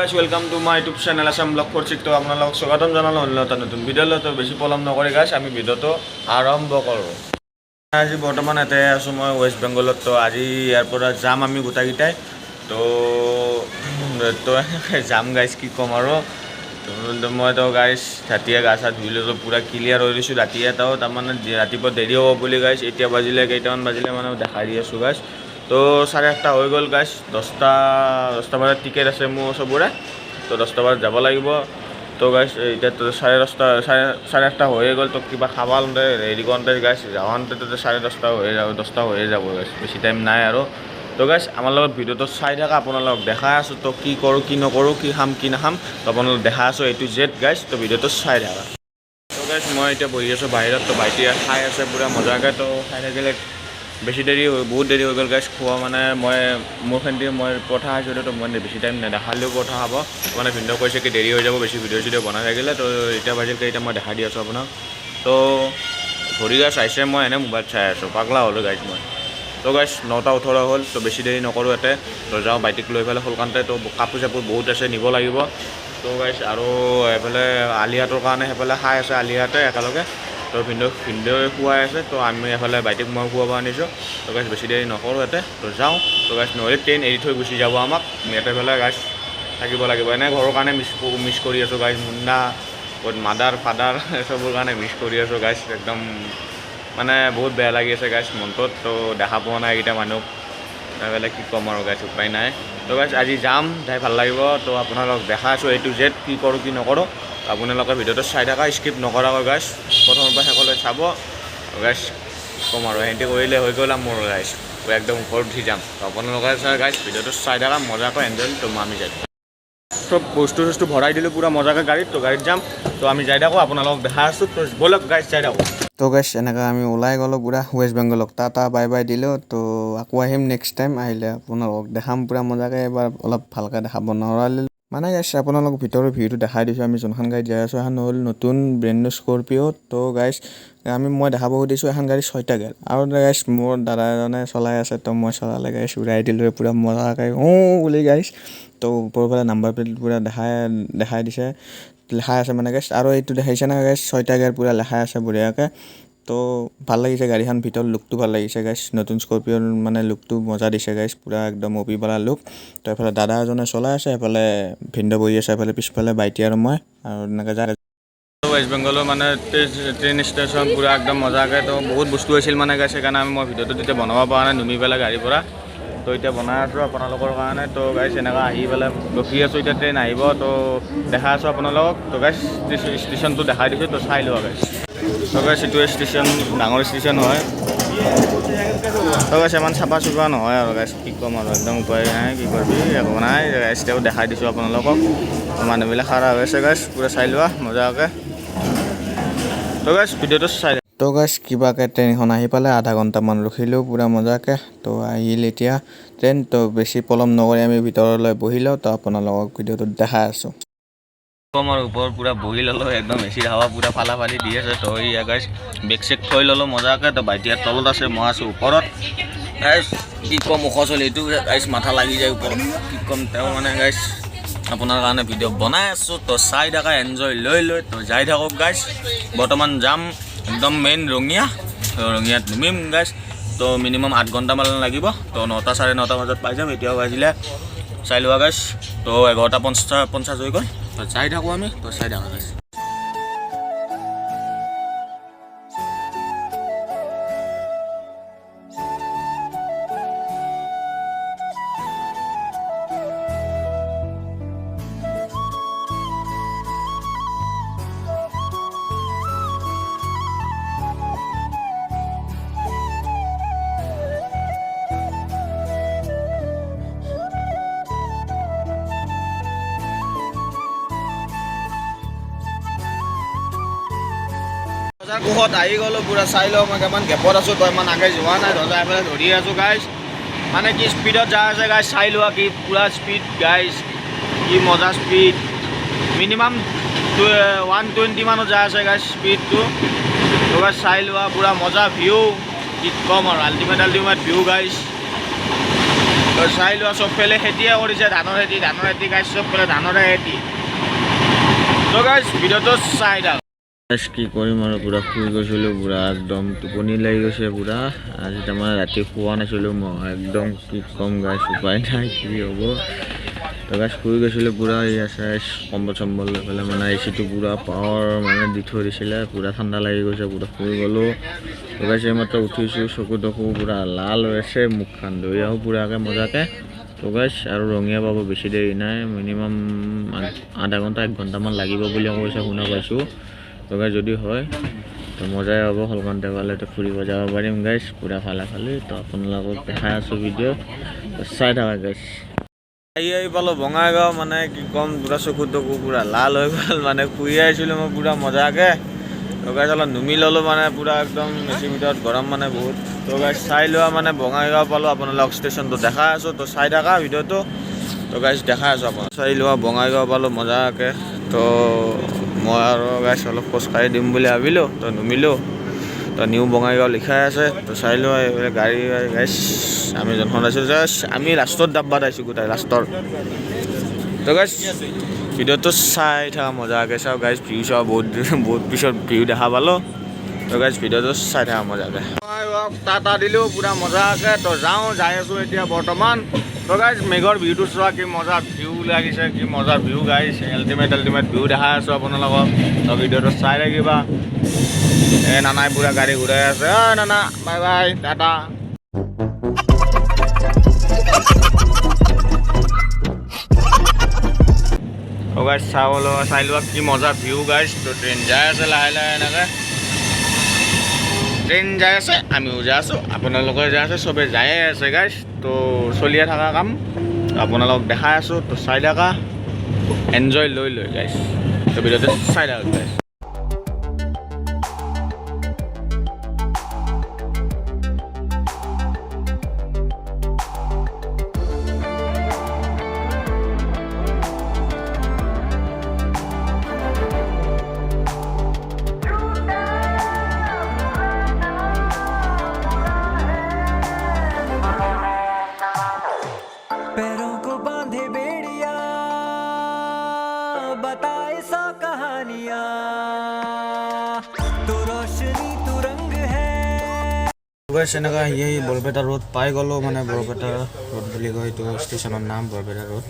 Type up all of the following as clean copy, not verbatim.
Guys welcome to my YouTube channel Assam blog ফৰচিক তো আপোনালোকক স্বাগতম জনালোঁ অন্য এটা নতুন ভিডিঅ'লৈ তো বেছি পলম নকৰি গাইজ আমি ভিডিঅ'টো আৰম্ভ কৰোঁ। আজি বৰ্তমান ইয়াতে আছোঁ মই ৱেষ্ট বেংগলত। তো আজি ইয়াৰ পৰা যাম আমি গোটেইকেইটাই। তো যাম গাইজ কি ক'ম আৰু মইতো গাইজ ৰাতিয়ে গা চা ধুই ল'লোঁ, পূৰা ক্লিয়াৰ হৈ গৈছোঁ। ৰাতিয়ে তাৰমানে ৰাতিপুৱা দেৰি হ'ব বুলি গাইজ এতিয়া বাজিলে কেইটামান বাজিলে মানে দেখাই দি আছোঁ গাইজ। তো 8:30 হৈ গ'ল গাইজ। 10টা বজাত টিকেট আছে মোৰ চবৰে। তো 10টা বজাত যাব লাগিব। তো গাইজ এতিয়াতো 8:30 হৈয়ে গ'ল। তো কিবা খাব হেৰি কৰোঁতে গাইজ যাওঁতে 10:30 হৈয়ে যাব গাইজ, বেছি টাইম নাই আৰু। তো গাইজ আমাৰ লগত ভিডিঅ'টো চাই থাকা, আপোনালোকক দেখাই আছোঁ তো কি কৰোঁ কি নকৰোঁ, কি খাম কি নাখাম, তো আপোনালোকক দেখাই আছোঁ A to Z গাইজ। তো ভিডিঅ'টো চাই থাকা। তো গাইজ মই এতিয়া বহি আছোঁ বাহিৰত। তো ভাইটিয়ে খাই আছে পূৰা মজাকৈ। তো খাই থাকিলে বেছি বহুত দেৰি হৈ গ'ল গাইজ খোৱা। মানে মোৰ ফ্ৰেণ্ডে মই পৰঠা খাইছিলোঁ। তো মই বেছি টাইম নেদেখালেও পৰঠা খাব মানে ভিডিঅ' কৈছে কি দেৰি হৈ যাব বেছি ভিডিঅ' বনাই থাকিলে। তো এতিয়া বাজিল এতিয়া মই দেখাই দি আছোঁ আপোনাক। তো ঘড়ী গাইজ চাইছে, মই এনেই মোবাইল চাই আছোঁ, পাগলা হ'লোঁ গাইজ মই। তো গাইজ 9:18 হ'ল। তো বেছি দেৰি নকৰোঁ ইয়াতে। তো যাওঁ বাইটিক লৈ পেলাই সোনকালতে। তো কাপোৰ চাপোৰ বহুত আছে নিব লাগিব। তো গাইজ আৰু এইফালে আলিহাতৰ কাৰণে সেইফালে খাই আছে আলিহাতে একেলগে। তো ভিনদেউ খুৱাই আছে। তো আমি এফালে বাইটিক মই খুৱাব আনিছোঁ। তো গাইজ বেছি দেৰি নকৰোঁ ইয়াতে। তো যাওঁ। তো গাইজ নহ'লে ট্ৰেইন এৰি থৈ গুচি যাব আমাক। ইয়াতে পেলে গাইজ থাকিব লাগিব। এনেই ঘৰৰ কাৰণে মিছ কৰি আছোঁ গাইজ। মুন্না মাদাৰ ফাদাৰ চবৰ কাৰণে মিছ কৰি আছোঁ গাইজ। একদম মানে বহুত বেয়া লাগি আছে গাইজ মনটোত। তো দেখা পোৱা নাই এইকেইটা মানুহক, বেলেগ কি ক'ম আৰু গাইজ, উপায় নাই। তো গাইজ আজি যাম, যাই ভাল লাগিব। তো আপোনালোকক দেখাই আছোঁ A to Z কি কৰোঁ কি নকৰোঁ। আপোনালোকে ভিডিঅ'টো চাই থাকা, স্কিপ নকৰাকৈ গাইজ, প্ৰথমৰ পৰা শেষলৈ চাব গাইজ। ক'ম আৰু সিহঁতে কৰিলে হৈ গ'ল মোৰ গাইজ, একদম ওপৰত উঠি যাম। তো আপোনালোকে গাইজ ভিডিঅ'টো চাই থাকা, মজাকৈ এনজয়। তো আমি যাই চব বস্তু চস্তু ভৰাই দিলোঁ পূৰা মজাকৈ গাড়ীত। তো গাড়ীত যাম। তো আমি যাই থাকোঁ, আপোনালোকক দেখাই আছোঁ। তো ব'লক গাইজ যাই থাকোঁ। তো গাইজ এনেকৈ আমি ওলাই গ'লোঁ পূৰা ৱেষ্ট বেংগলক। টাটা বাই বাই দিলোঁ। তো আকৌ আহিম নেক্সট টাইম আহিলে আপোনালোকক দেখাম পূৰা মজাকৈ। এবাৰ অলপ ভালকৈ দেখাব নোৱাৰিলোঁ মানে গাইজ, আপোনালোকক ভিতৰৰ ভিউটো দেখাই দিছোঁ। আমি যোনখন গাড়ীত যাই আছোঁ এখন হ'ল নতুন ব্ৰেণ্ড নিউ স্কৰপিঅ'। তো গাইজ মই দেখাব খুজিছোঁ এখন গাড়ী 6টা গিয়াৰ। আৰু গাইজ মোৰ দাদা এজনে চলাই আছে। তো মই চলালে গাইজ উৰাই দিলোঁ পূৰা মজাকৈ বুলি গাইজ। তো ওপৰৰ ফালে নাম্বাৰ প্লেট পূৰা দেখাই দিছে, লেখাই আছে মানে গাইজ। আৰু এইটো দেখাইছে না গাইজ 6টা গিয়াৰ পূৰা লেখাই আছে বঢ়িয়াকৈ। তো ভাল লাগিছে গাড়ীখন, ভিতৰৰ লুকটো ভাল লাগিছে গাইজ। নতুন স্কৰপিঅ'ৰ মানে লুকটো মজা দিছে গাইজ, পূৰা একদম অপিপালা লুক। তো এফালে দাদা এজনে চলাই আছে, এফালে ভিনদেউ বহি আছে, এফালে পিছফালে ভাইটি আৰু মই। আৰু এনেকৈ যায় ৱেষ্ট বেংগলৰ মানে ট্ৰেইন ষ্টেচন পূৰা একদম মজাকৈ। তো বহুত বস্তু আছিল মানে গাইজ, সেইকাৰণে মই ভিডিঅ'টো তেতিয়া বনাব পৰা নাই নুমি পেলাই গাড়ীৰ পৰা। তো এতিয়া বনাই আছোঁ আপোনালোকৰ কাৰণে। তো গাইজ এনেকৈ আহি পেলাই ৰখি আছোঁ, এতিয়া ট্ৰেইন আহিব। তো দেখাই আছোঁ আপোনালোকক। তো গাইজ ষ্টেচনটো দেখাই দিছোঁ, তো চাই লোৱা গাইজ। তো গাইজ এইটোৱে ষ্টেচন, ডাঙৰ ষ্টেচন হয়। তো গাইজ ইমান চাফা চুফা নহয় আৰু গাইজ, কি ক'ম আৰু একদম উপায় নাই, কি কৰিবি একো নাই গাইজ। তেওঁ দেখাই দিছোঁ আপোনালোকক। মানুহবিলাক খাৰা হৈ আছে গাইজ, পূৰা চাই লোৱা মজাকৈ। তো গাইজ ভিডিঅ'টো চাই। তো গাইজ কিবাকৈ ট্ৰেইনখন আহি পালে, আধা ঘণ্টামান ৰখিলোঁ পূৰা মজাকৈ। তো আহিল এতিয়া ট্ৰেইন। তো বেছি পলম নকৰি আমি ভিতৰলৈ বহি লওঁ। তো আপোনালোকক ভিডিঅ'টোত দেখাই আছোঁ। কম আৰু ওপৰত পূৰা বহি ল'লোঁ, একদম এচিৰ হাৱা পূৰা ফালা ফালি দি আছে। তো এই গাইজ বেগ চেগ থৈ ল'লোঁ মজাকৈ। তো ভাইটিয়ে তলত আছে, মই আছোঁ ওপৰত গাইজ। কি ক'ম ওখ চলি এইটো গাইজ, মাথা লাগি যায় ওপৰত, কি ক'ম। তেওঁ মানে গাইজ আপোনাৰ কাৰণে ভিডিঅ' বনাই আছোঁ। তো চাই থাকা, এনজয় লৈ তো যাই থাকক গাইজ। বৰ্তমান যাম একদম মেইন ৰঙিয়াত নুমিম গাইজ। তো মিনিমাম 8 ঘণ্টামান লাগিব। তো 9টা 9:30 বজাত পাই যাম। এতিয়াও বাজিলে চাই লোৱা গাইজ। তো 11:50 হৈ গ'ল। তো চাই থাকোঁ আমি। তো চাই থাকা গাইজ। কোহত আহি গ'লোঁ পূৰা চাই লওঁ। মই কেইটামান গেপত আছোঁ, তই ইমান আগে যোৱা নাই। ৰজা এফালে ধৰি আছোঁ গাইজ, মানে কি স্পীডত যাই আছে গাইজ। চাই লোৱা কি পূৰা স্পীড গাইজ, কি মজা স্পীড। মিনিমাম 120 মানত যাই আছে গাইজ স্পীডটো। তো গাইজ চাই লোৱা পূৰা মজা ভিউ, কি ক'ম আৰু আল্টিমেট ভিউ গাইজ। তো চাই লোৱা চবফালে খেতিয়ে কৰিছে ধানৰ খেতি গাইছ চবফালে ধানৰে খেতি তো গাইছ ভিডিঅ'টো চাই থাক কি কৰিম আৰু পুৰা শুই গৈছিলোঁ পুৰা একদম টোপনি লাগি গৈছে পুৰা আজি তাৰমানে ৰাতি শুৱা নাছিলোঁ মই একদম কি কম গাইছ উপায় নাই কি হ'ব তো গাইছ শুই গৈছিলোঁ পুৰা কম্বল চম্বল লৈ পেলাই মানে এচিটো পুৰা পাৱাৰ মানে দি থৈ দিছিলে পুৰা ঠাণ্ডা লাগি গৈছে পুৰা শুই গ'লোঁ তো গাইছ এইমাত্ৰ উঠিছোঁ চকু তকু পুৰা লাল হৈ আছে মুখখন ধুই আহোঁ পুৰাকৈ মজাকৈ তো গাইছ আৰু ৰঙীয়া পাব বেছি দেৰি নাই মিনিমাম আধা ঘণ্টা 1 ঘণ্টামান লাগিব বুলি কৈছে শুনা পাইছোঁ তো গাইছ যদি হয় তো মজাই হ'ব হলকণ্ঠে পালে তো ফুৰিব যাব পাৰিম গাইছ পুৰা ফালে তো আপোনালোকক দেখাই আছোঁ ভিডিঅ' চাই থাকা গাইছ আহি পালোঁ বঙাইগাঁও মানে কি ক'ম পুৰা চকু তকু পুৰা লাল হৈ গ'ল মানে শুই আহিছিলোঁ মই পুৰা মজাকৈ তো গাইছ অলপ নুমি ল'লোঁ মানে পুৰা একদম এচিৰ ভিতৰত গৰম মানে বহুত তো গাইছ চাই লোৱা মানে বঙাইগাঁও পালোঁ আপোনালোক ষ্টেচনটো দেখাই আছোঁ তো চাই থাকা ভিডিঅ'টো তো গাইছ দেখাই আছোঁ আপোনাক চাই লোৱা বঙাইগাঁও পালোঁ মজাকৈ তো মই আৰু গাইছ অলপ খোজকাঢ়ি দিম বুলি ভাবিলোঁ তো নুমিলোঁ তো নিউ বঙাইগাঁও লিখাই আছে তো চাই লোৱা এইফালে গাড়ী গাইছ আমি যোনখন আছোঁ জাষ্ট আমি লাষ্টত ডাব্বাত আহিছোঁ গোটাই লাষ্টৰ তো গাইছ ভিডিঅ'টো চাই থকা মজাকৈ চাওঁ গাইছ ভিউ চাওঁ বহুত পিছত ভিউ দেখা পালোঁ তো গাইছ ভিডিঅ'টো চাই থকা মজাকৈ টাটা দিলোঁ পুৰা মজাকৈ তো যাই আছোঁ এতিয়া বৰ্তমান তো গাইছ মেঘৰ ভিউটো চোৱা কি মজা ভিউ লাগিছে কি মজা ভিউ গাইছ আল্টিমেট ভিউ দেখাই আছোঁ আপোনালোকক তো ভিডিঅ'টো চাই থাকিবা নানাই পুৰা গাড়ী ঘূৰাই আছে নানা বাই বাই টাটা তো গাইছ চাই লোৱা কি মজা ভিউ গাইছ তো ট্ৰেইন যাই আছে লাহে লাহে এনেকৈ ট্ৰেইন যাই আছে আমিও যাই আছোঁ আপোনালোকে যাই আছে চবেই যায়ে আছে গাইছ তো চলিয়ে থকা কাম আপোনালোকক দেখাই আছোঁ তো চাই থাকা এনজয় লৈ গাইছ তো ভিডিঅ'টো চাই থাকক গাইছ बताए सौ कहानियां तो रोशनी तू रंग है গাইছ এনেকৈ আহি বৰপেটা ৰোড পাই গ'লোঁ মানে বৰপেটা ৰোড বুলি কয় এইটো ষ্টেচনৰ নাম বৰপেটা ৰোড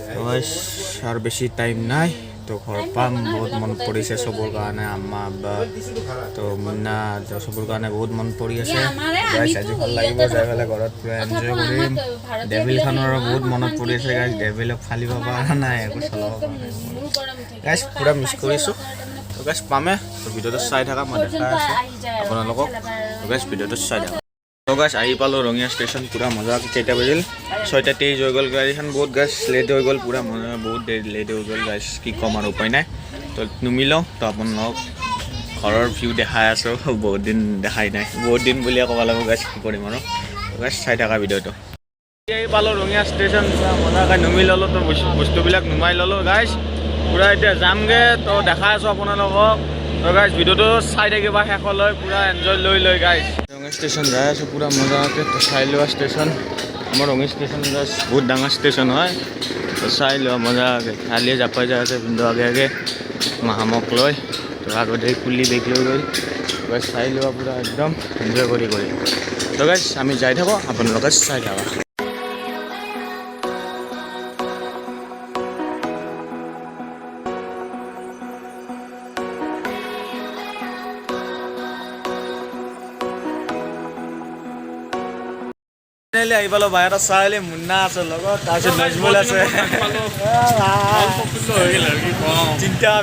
তো গাইছ আৰু বেছি টাইম নাই তো ঘৰ পাম বহুত মন পৰিছে চবৰ কাৰণে আম্মা আব্বা তো মুন্না চবৰ কাৰণে বহুত মন পৰি আছে গাইছ আজি ভাল লাগিব যাই পেলাই ঘৰত পুৰা এনজয় কৰিম ডেভিলখনৰ বহুত মনত পৰি আছে গাইছ ডেভিলক ফালিব পৰা নাই একো চলাব পৰা নাই গাইছ পুৰা মিছ কৰিছোঁ তো গাইছ পামে তো ভিডিঅ'টো চাই থাকা মই দেখাই আছোঁ আপোনালোকক তো গাইছ ভিডিঅ'টো চাই থাকা তো গাইছ আহি পালোঁ ৰঙিয়া ষ্টেচন পুৰা মজা কেইটা বাজিল 6:23 হৈ গ'ল গাড়ীখন বহুত গাইছ লেট হৈ গ'ল পুৰা বহুত দেৰি লেট হৈ গ'ল গাইছ কি ক'ম আৰু উপায় নাই তো নুমিলওঁ তো আপোনালোকক ঘৰৰ ভিউ দেখাই আছোঁ বহুত দিন দেখাই নাই বহুত দিন বুলিয়ে ক'ব লাগিব গাইছ কি কৰিম আৰু গাইছ চাই থাকা ভিডিঅ'টো আহি পালোঁ ৰঙিয়া ষ্টেচন পুৰা মজাকৈ নুমি ল'লোঁ তো বস্তুবিলাক নুমাই ল'লোঁ গাইছ পুৰা এতিয়া যামগৈ তো দেখাই আছোঁ আপোনালোকক তো গাইছ ভিডিঅ'টো চাই থাকিবা শেষলৈ পুৰা এনজয় লৈ গাইছ ৰঙিয়া ষ্টেচন যাই আছোঁ পুৰা মজাকৈ তো চাই লোৱা ষ্টেচন আমাৰ ৰঙিয়া ষ্টেচন গাইছ বহুত ডাঙৰ ষ্টেচন হয় তো চাই লোৱা মজাকৈ খালিয়ে জাপাই যাই আছে কিন্তু আগে মাহামক লৈ তো আগতে কুলি বেগ লৈ গ'ল গাইছ চাই লোৱা পুৰা একদম এনজয় কৰি তো গাইছ আমি যাই থাকোঁ আপোনালোকে চাই থাকা আহি পালোঁ বাহিৰত চাৰিআলি মুন্না আছে লগত তাৰপিছত নজমুল আছে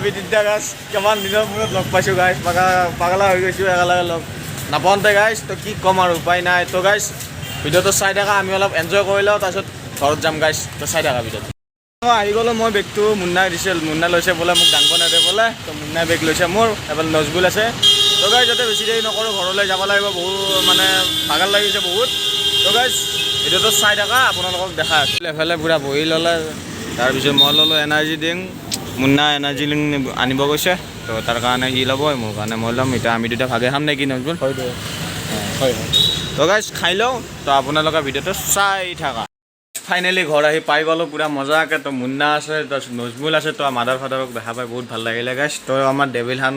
তিনিটা গাছ কিমান দিনৰ মূৰত লগ পাইছোঁ গাইছ পাগলা হৈ গৈছোঁ একেলগে লগ নাপাওঁতে গাইছ তো কি ক'ম আৰু উপায় নাই তো গাইছ ভিডিঅ'টো চাই থাকা আমি অলপ এনজয় কৰি লওঁ তাৰপিছত ঘৰত যাম গাইছ তো চাই থাকা ভিডিঅ'টো আহি গ'লোঁ মই বেগটো মুন্নাই দিছিল মুন্না লৈছে বোলে মোক দাংব নেদে বোলে তো মুন্নাই বেগ লৈছে মোৰ এফালে নজমুল আছে তো গাইছ যাতে বেছি দেৰি নকৰোঁ ঘৰলৈ যাব লাগিব বহুত মানে পাগল লাগিছে বহুত তো গাইছ ভিডিঅ'টো চাই থাকা আপোনালোকক দেখাই আছোঁ এফালে পুৰা বহি ল'লে তাৰপিছত মই ল'লোঁ energy drink Munna energy drink আনিব গৈছে তো তাৰ কাৰণে সি ল'ব মোৰ কাৰণে মই ল'ম এতিয়া আমি দুটা ভাগে খাম নেকি নজমুল হয় তো গাইছ খাই লওঁ তো আপোনালোকে ভিডিঅ'টো চাই থাকা ফাইনেলি ঘৰ আহি পাই গ'লোঁ পুৰা মজাকৈ। তো মুন্না আছে, তাৰপিছত নজমুল আছে, তো মাদাৰ ফাদাৰক দেখা পাই বহুত ভাল লাগিলে গাইছ। তো আমাৰ ডেভিলখন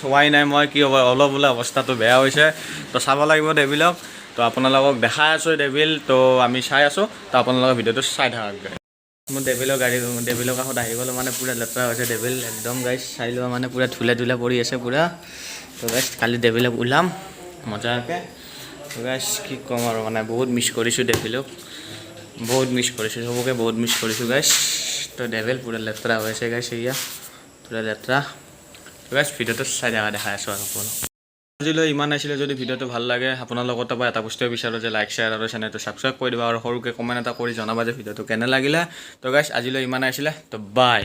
চোৱাই নাই মই, কি হ'ব অলপ বোলে অৱস্থাটো বেয়া হৈছে। তো চাব লাগিব ডেভিলক। তো আপোনালোকক দেখাই আছোঁ ডেভিল, তো আমি চাই আছোঁ। তো আপোনালোকৰ ভিডিঅ'টো চাই থাকক। মোৰ ডেভিলৰ কাষত আহি গ'লোঁ মানে পুৰা লেতেৰা হৈছে ডেভিল একদম গাইছ। চাই লোৱা মানে পুৰা ধূলা পৰি আছে পুৰা। তো গাইছ কালি ডেভিলক ওলাম মজাকৈ। তো গাইছ কি ক'ম আৰু মানে বহুত মিছ কৰিছোঁ ডেভিলক, বহুত মিছ কৰিছোঁ চবকে, বহুত মিছ কৰিছোঁ গাইছ। তো ডেভিল পুৰা লেতেৰা হৈছে গাইছ, এয়া পুৰা লেতেৰা। তো গাইছ ভিডিঅ'টো চাই দেখাই আছোঁ আৰু সকলো। আজিলৈ ইমান আছিলে। যদি ভিডিঅ'টো ভাল লাগে আপোনাৰ লগত পৰা এটা বস্তুৱে বিচাৰোঁ যে লাইক শ্বেয়াৰ আৰু চেনেলটো ছাবস্ক্ৰাইব কৰি দিব আৰু সৰুকৈ কমেণ্ট এটা কৰি জনাবা যে ভিডিঅ'টো কেনে লাগিলে। তো গাইছ আজিলৈ ইমান আছিলে। তো বাই।